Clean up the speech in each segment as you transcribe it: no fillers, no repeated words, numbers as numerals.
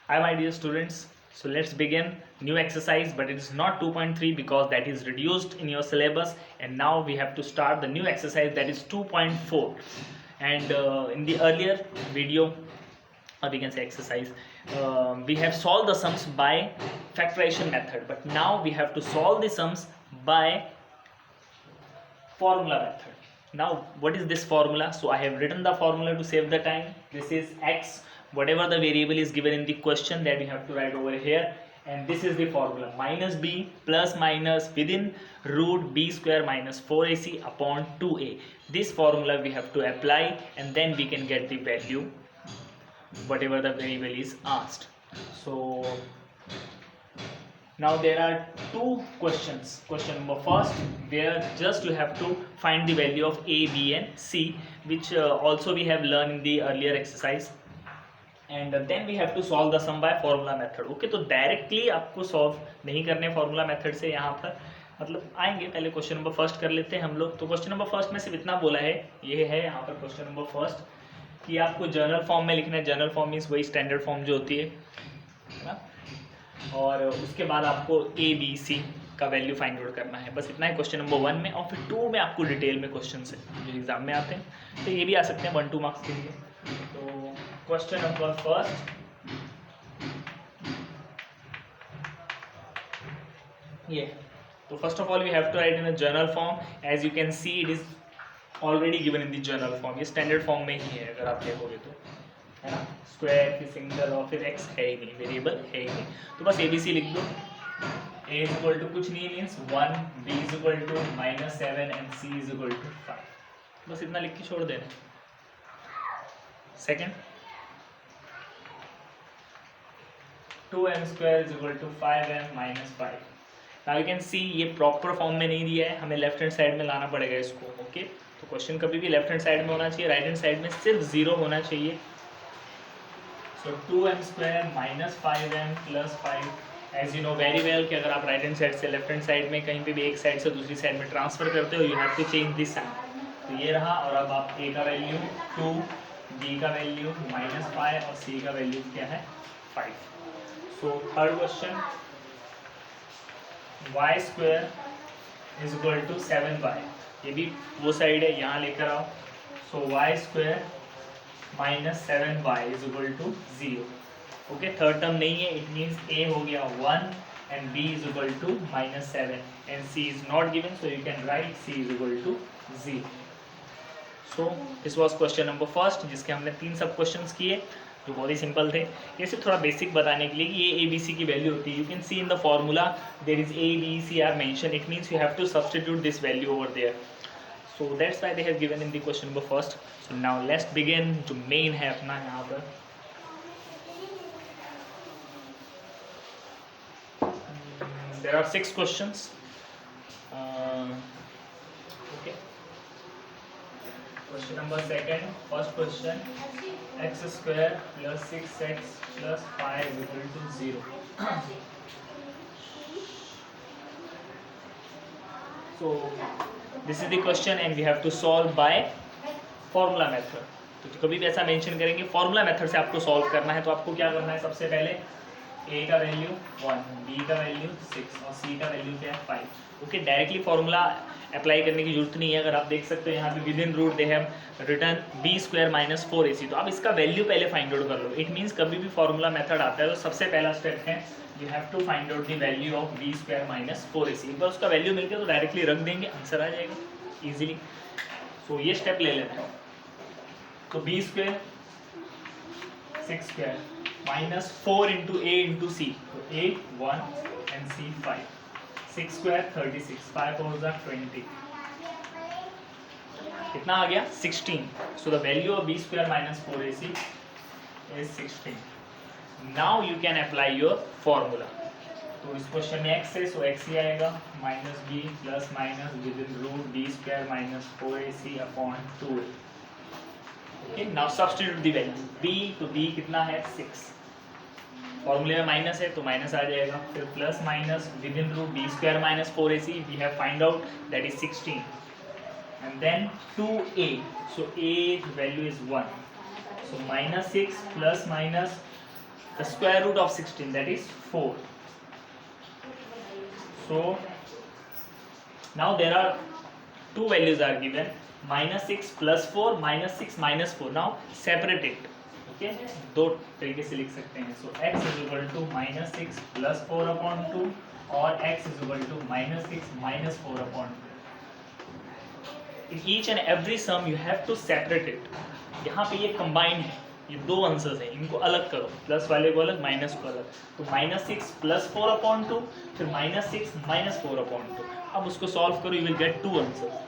Hi my dear students, so let's begin new exercise, but it is not 2.3 because that is reduced in your syllabus, and now we have to start the new exercise that is 2.4. And in the earlier video, or we can say exercise, we have solved the sums by factorization method, but now we have to solve the sums by formula method. Now what is this formula? So I have written the formula to save the time. This is x, whatever the variable is given in the question, that we have to write over here, and this is the formula: minus b plus minus within root b square minus 4ac upon 2a. This formula we have to apply, and then we can get the value whatever the variable is asked. So now there are two questions. Question number first, where just you have to find the value of a, b and c, which also we have learned in the earlier exercise, and then we have to solve the sum by formula method. Okay, तो directly आपको solve नहीं करने formula method से, यहाँ पर मतलब आएंगे। पहले क्वेश्चन नंबर फर्स्ट कर लेते हैं हम लोग। तो क्वेश्चन नंबर फर्स्ट में सिर्फ इतना बोला है, ये है यहाँ पर क्वेश्चन नंबर फर्स्ट, कि आपको जर्नल फॉर्म में लिखना है। जर्नल फॉर्म मीन्स वही स्टैंडर्ड फॉर्म जो होती है ना, और उसके बाद आपको ए बी सी का वैल्यू फाइंड आउट करना है। बस इतना ही क्वेश्चन नंबर 1 में, और फिर 2 में आपको डिटेल में क्वेश्चन है जो एग्जाम में आते हैं, तो ये भी आ सकते हैं 1-2 मार्क्स के लिए। तो क्वेश्चन नंबर फर्स्ट, ये तो first of all we have to write in a general form. As you can see it is already given in the general form. ये स्टैंडर्ड फॉर्म में ही है अगर आप देखोगे तो, है ना। स्क्वायर फिर सिंगल और फिर एक्स है ही नहीं, वेरिएबल है ही नहीं, तो बस एबीसी लिख दो। ए इज इक्वल टू कुछ नहीं means 1, B is equal to -7 and C is equal to 5। बस इतना लिख के छोड़ देना। Second, 2m square is equal to 5m minus 5। Now you can see ये प्रॉपर फॉर्म में नहीं दिया है, हमें लेफ्ट हैंड साइड में लाना पड़ेगा इसको। ओके, तो क्वेश्चन कभी भी लेफ्ट हैंड साइड में होना चाहिए, राइट हैंड साइड में सिर्फ 0 होना चाहिए। So 2m square minus 5m plus 5। As you know very well कि अगर आप राइट हैंड साइड से लेफ्ट हैंड साइड में कहीं पे भी एक साइड से दूसरी साइड में ट्रांसफर करते हो, you have to change this side. तो ये रहा, और अब आप a का वैल्यू 2, b का वैल्यू -5 और c का वैल्यू क्या है 5। So third question, y square is equal to 7y। ये भी वो साइड है, यहाँ लेकर आओ। So y square minus 7y is equal to 0। Okay, third term नहीं है, इट मीन्स a हो गया 1 and b is equal to -7 and c is not given, so you can write c is equal to 0। So this was question number first, जिसके हमने 3 सब questions किए जो बहुत ही सिंपल थे। ये सिर्फ थोड़ा बेसिक बताने के लिए कि ये ए बी सी की वैल्यू होती है। You can see in the formula there is A B C are mention, it means you have to substitute this value over there. So that's why they have given in the question number first. So now let's begin, जो main है अपना यहाँ पर। There are 6 questions. Okay. Question number second. First question: x square plus 6x plus 5 is equal to 0. So this is the question and we have to solve by formula method. तो कभी भी ऐसा mention करेंगे formula method से आपको solve करना है, तो आपको क्या करना है? सबसे पहले a का वैल्यू 1, b का वैल्यू 6 और c का वैल्यू क्या है 5। ओके, डायरेक्टली फॉर्मूला अप्लाई करने की जरूरत नहीं है। अगर आप देख सकते हो यहाँ पे within root they have written b square minus 4ac, तो आप इसका वैल्यू पहले फाइंड आउट कर लो। इट मीन्स कभी भी फॉर्मूला मेथड आता है तो सबसे पहला स्टेप है you have to find out the value of b square minus 4ac। एक बार उसका वैल्यू मिल गया तो डायरेक्टली रख देंगे, आंसर आ जाएगा ईजिली। सो ये स्टेप ले लेते हैं। तो b square 6 square minus 4 into A into C, तो a 1 एंड c 5। 6 स्क्वायर 36, 5 4 20, कितना आ गया 16। So the value of b square minus 4ac is 16। Now you can apply your formula. तो इस क्वेश्चन में x है, सो x ही आएगा, minus b plus minus within root b square minus 4ac upon 2a। Okay, now substitute the value b, तो b कितना है 6, फॉर्मूले में माइनस है तो माइनस आ जाएगा, फिर plus minus within root b square minus 4ac, we have find out that is 16 and then 2a, so a value is 1, so -6 plus minus the square root of 16, that is 4. So now there are two values are given, -6 plus 4, -6 minus 4. Now separate it. Okay, दो तरीके से लिख सकते हैं. So x is equal to -6 plus 4 upon 2 और x is equal to -6 minus 4 upon 2. In each and every sum you have to separate it. यहाँ पे ये कंबाइंड है, ये दो आंसर्स हैं, इनको अलग करो. प्लस वाले को अलग, माइनस को अलग. तो -6 प्लस 4 अपॉन 2, फिर -6 माइनस 4 अपॉन 2. अब उसको सॉल्व करो, you will gate two answers.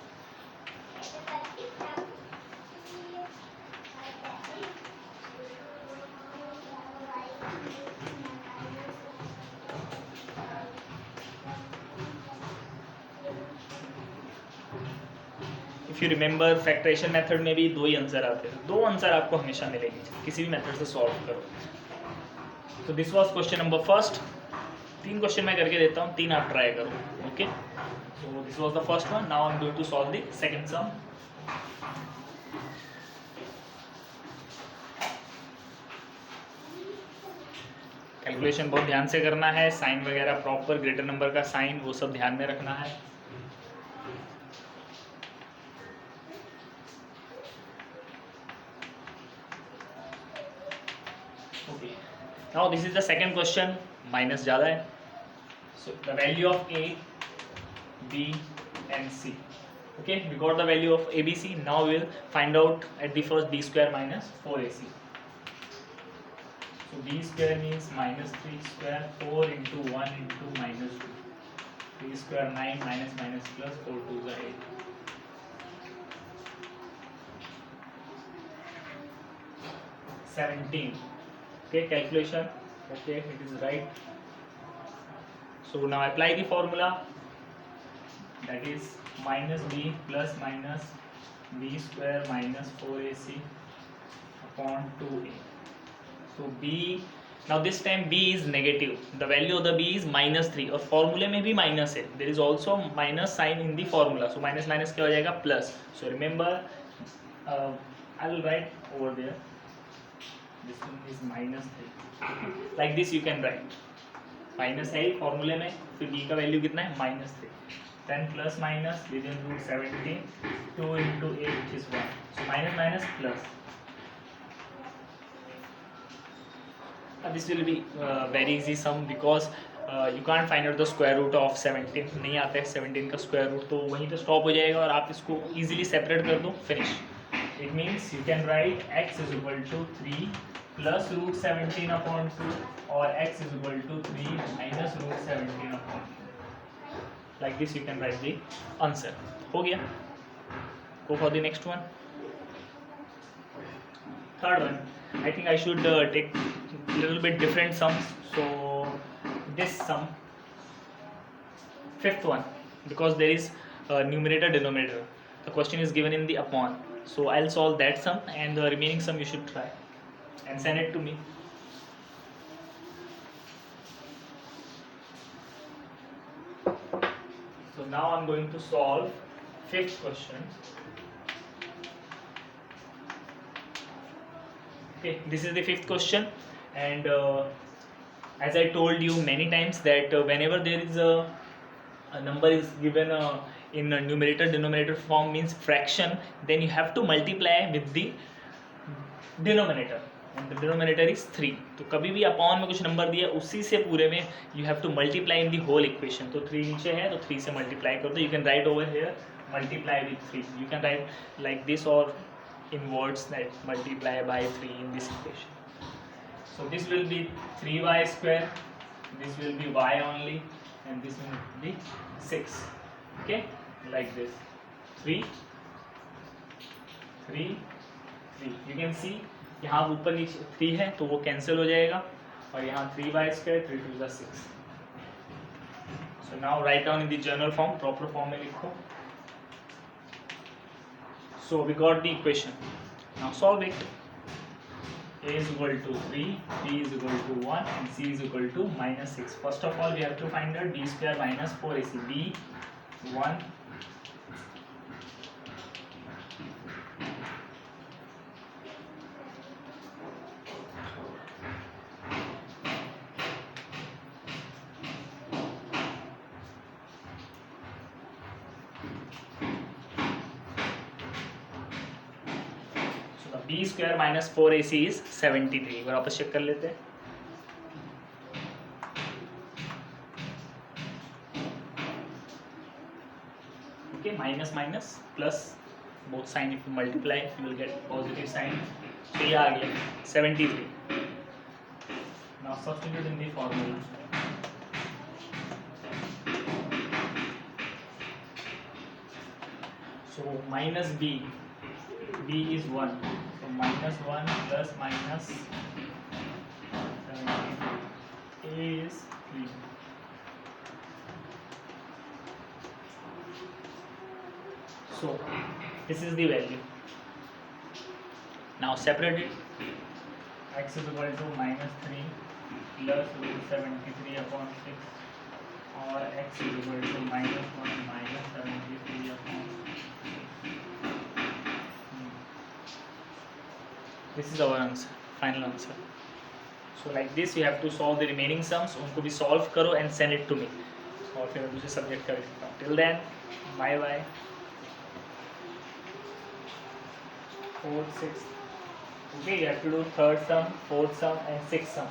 If you remember factorisation method में भी दो ही आंसर आते हैं. दो आंसर आपको हमेशा मिलेंगे किसी भी मेथड से सॉल्व करो. तो this was question number first. 3 question मैं करके देता हूँ, 3 आप ट्राई करो. Okay, so this was the first one. Now I am going to solve the second sum. Calculation बहुत ध्यान से करना है, साइन वगैरह प्रॉपर, ग्रेटर नंबर का साइन वो सब ध्यान में रखना है. Now this is the second question. Minus ज़्यादा है. So the value of A, B and C. Okay, we got the value of A, B, C. Now we will find out at the first B square minus 4AC. So B square means -3 square, 4 into 1 into -2. 3 square 9 minus minus plus 4 2 is 8. 17. Okay, calculation. Okay, it is right. So now apply the formula, that is minus b plus minus b square minus 4ac upon 2a. So b, now this time b is negative, the value of the b is -3 और फॉर्मूले में भी minus है. there is also minus sign in the formula, so minus minus क्या हो जाएगा plus. so remember, I will write over there, this one is -3. like this you can write, minus है फॉर्मूले में, फिर b का वैल्यू कितना है -3. 10 plus minus within root 17, 2 into 8 which is 1. so minus minus plus. This will be very easy sum because you can't find out the square root of 17. नहीं आता है 17 का स्क्वायर रूट, तो वहीं पे स्टॉप हो जाएगा और आप इसको easily सेपरेट कर दो, finish. It means you can write x is equal to 3 plus root 17 upon 2 or x is equal to 3 minus root 17 upon 2. Like this you can write the answer. हो गया. Go for the next one. Third one. I think I should take little bit different sums. So this sum, fifth one, because there is numerator denominator. The question is given in the upon. So I'll solve that sum and the remaining sum you should try and send it to me. So now I'm going to solve fifth question. Okay, this is the fifth question, and as I told you many times that whenever there is a number is given in a numerator denominator form, means fraction, then you have to multiply with the denominator, and the denominator is 3. तो कभी भी upon में कुछ number दिया उसी से पूरे में you have to multiply in the whole equation. तो 3 नीचे है तो 3 से मल्टीप्लाई कर दो. You can write over here multiply with 3. You can write like this or in words that multiply by 3 in this equation. So this will be 3y square, this will be y only, and this will be 6. Okay, like this. 3 3 3. You can see यहाँ ऊपर नीचे 3 है तो वो cancel हो जाएगा, और यहाँ 3y square 3 2 is 6. So now write down in the general form, proper form में लिखो. So we got the equation. Now solve it. A is equal to 3, B is equal to 1, and C is equal to -6. First of all, we have to find out B square minus 4AC. B 1, B square minus 4ac is 73। एक बार वापस check कर लेते हैं। Okay, minus minus plus, both sign if you multiply you will get positive sign. तो ये आ गया 73। नाउ substitute in the formula. So minus b is 1, so minus 1 plus minus 17 is 3. So this is the value. Now separate it. X is equal to minus 3 plus root 73 upon 6, or x is equal to minus 1 minus 73 upon 6. This is our answer, final answer. So like this you have to solve the remaining sums. उनको भी solve करो and send it to me, और फिर मैं दूसरे subject कर देता हूँ. Till then, bye bye. 4th, 6th. Okay, you have to do 3rd sum, 4th sum and 6th sum.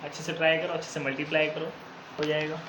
अच्छे से try करो, अच्छे से multiply करो, हो जाएगा.